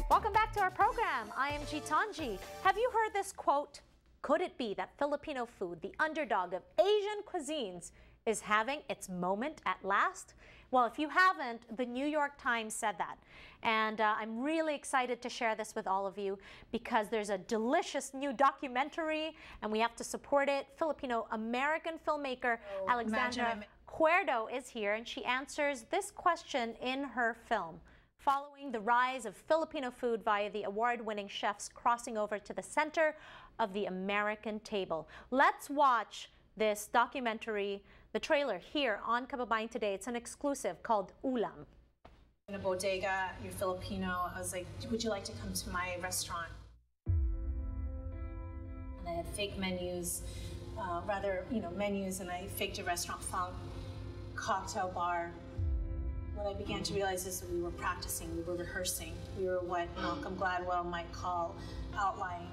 Welcome back to our program. I am Jitanji. Have you heard this quote? Could it be that Filipino food, the underdog of Asian cuisines, is having its moment at last? Well, if you haven't, the New York Times said that. And I'm really excited to share this with all of you because there's a delicious new documentary and we have to support it. Filipino-American filmmaker Alexandra Cuerto is here and she answers this question in her film. Following the rise of Filipino food via the award-winning chefs crossing over to the center of the American table. Let's watch this documentary, the trailer here on Kababayan Today. It's an exclusive called Ulam. In a bodega, you're Filipino. I was like, would you like to come to my restaurant? And I had fake menus, menus, and I faked a restaurant funk, cocktail bar. What I began to realize is that we were practicing, we were rehearsing. We were what Malcolm Gladwell might call outlining.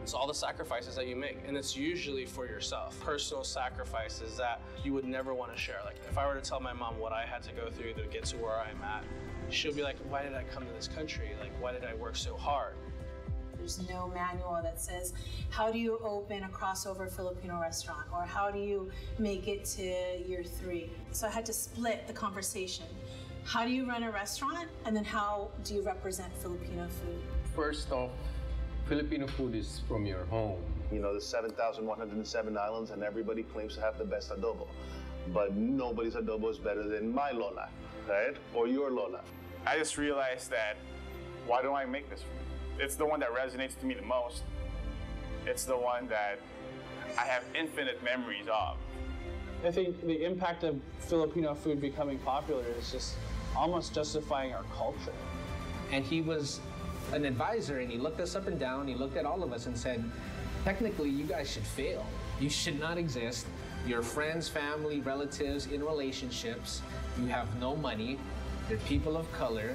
It's all the sacrifices that you make, and it's usually for yourself. Personal sacrifices that you would never want to share. Like if I were to tell my mom what I had to go through to get to where I'm at, she'll be like, why did I come to this country? Like, why did I work so hard? There's no manual that says, how do you open a crossover Filipino restaurant? Or how do you make it to year 3? So I had to split the conversation. How do you run a restaurant? And then how do you represent Filipino food? First off, Filipino food is from your home. You know, there's 7,107 islands and everybody claims to have the best adobo. But nobody's adobo is better than my Lola, right? Or your Lola. I just realized that, why don't I make this food? It's the one that resonates to me the most. It's the one that I have infinite memories of. I think the impact of Filipino food becoming popular is just almost justifying our culture. And he was an advisor and he looked us up and down, he looked at all of us and said, technically you guys should fail. You should not exist. Your friends, family, relatives in relationships, you have no money, you're people of color.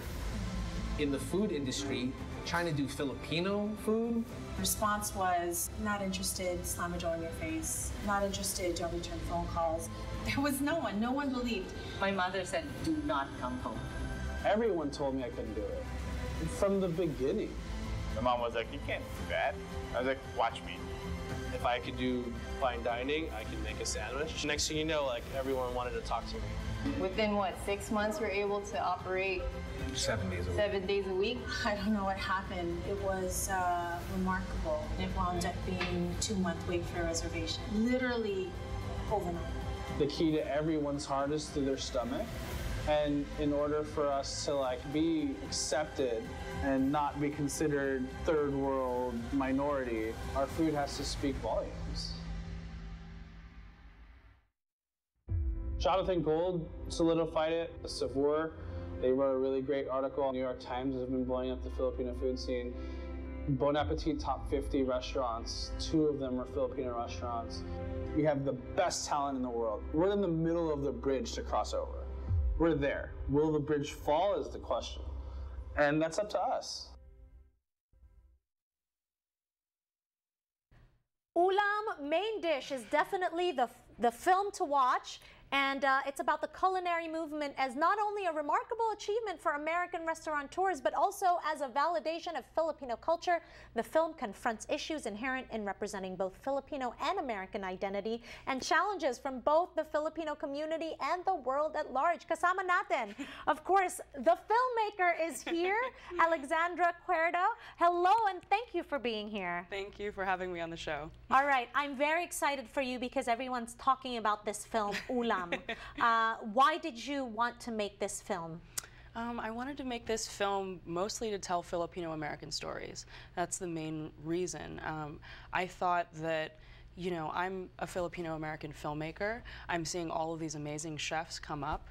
In the food industry, trying to do Filipino food. Response was, not interested, slam a door in your face. Not interested, don't return phone calls. There was no one believed. My mother said, do not come home. Everyone told me I couldn't do it, from the beginning. My mom was like, you can't do that. I was like, watch me. If I could do fine dining, I could make a sandwich. Next thing you know, like everyone wanted to talk to me. Within what, 6 months, you're able to operate 7 days a week. 7 days a week? I don't know what happened. It was remarkable. It wound up being 2-month wait for a reservation. Literally overnight. The key to everyone's heart is through their stomach. And in order for us to be accepted and not be considered third world minority, our food has to speak volumes. Jonathan Gould solidified it. Savour, they wrote a really great article. New York Times has been blowing up the Filipino food scene. Bon Appetit top 50 restaurants, 2 of them are Filipino restaurants. We have the best talent in the world. We're in the middle of the bridge to cross over. We're there. Will the bridge fall is the question. And that's up to us. Ulam main dish is definitely the film to watch. And it's about the culinary movement as not only a remarkable achievement for American restaurateurs, but also as a validation of Filipino culture. The film confronts issues inherent in representing both Filipino and American identity and challenges from both the Filipino community and the world at large. Kasama natin, of course, the filmmaker is here, Alexandra Cuerto. Hello, and thank you for being here. Thank you for having me on the show. All right, I'm very excited for you because everyone's talking about this film, Ulam. Why did you want to make this film? I wanted to make this film mostly to tell Filipino-American stories. That's the main reason. I thought that, you know, I'm a Filipino-American filmmaker. I'm seeing all of these amazing chefs come up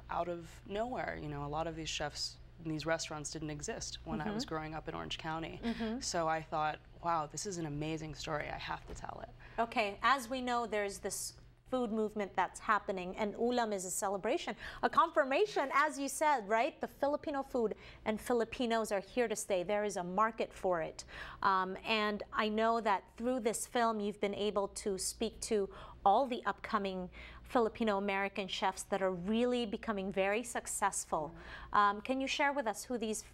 out of nowhere. You know, a lot of these chefs in these restaurants didn't exist when I was growing up in Orange County. So I thought, wow, this is an amazing story. I have to tell it. Okay, as we know, there's this food movement that's happening, and Ulam is a celebration, a confirmation, as you said, right? The Filipino food and Filipinos are here to stay. There is a market for it. And I know that through this film, you've been able to speak to all the upcoming Filipino-American chefs that are really becoming very successful. Can you share with us who these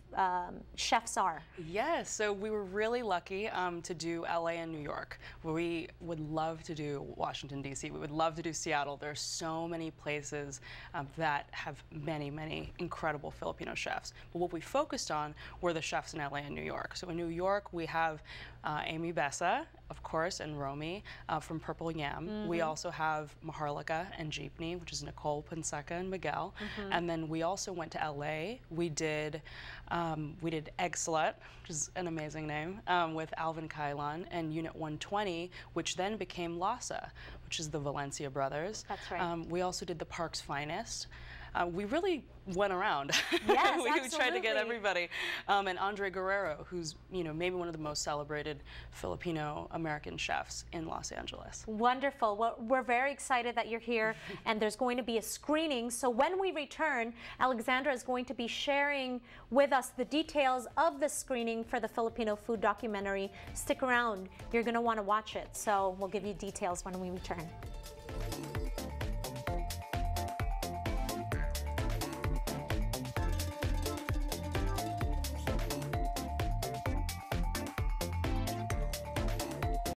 chefs are? Yes, so we were really lucky to do LA and New York. We would love to do Washington, D.C. We would love to do Seattle. There are so many places that have many, many incredible Filipino chefs. But what we focused on were the chefs in LA and New York. So in New York, we have Amy Bessa, of course, and Romy from Purple Yam. We also have Maharlika and Jeepney, which is Nicole, Ponseca, and Miguel. And then we also went to LA. We did Egg Slut, which is an amazing name, with Alvin Kailan, and Unit 120, which then became Lhasa, which is the Valencia brothers. That's right. We also did the Park's Finest. We really went around. Yes, we tried to get absolutely. everybody. And Andre Guerrero, who's maybe one of the most celebrated Filipino-American chefs in Los Angeles. Wonderful. Well, we're very excited that you're here, and there's going to be a screening. So when we return, Alexandra is going to be sharing with us the details of the screening for the Filipino food documentary. Stick around. You're going to want to watch it. So we'll give you details when we return.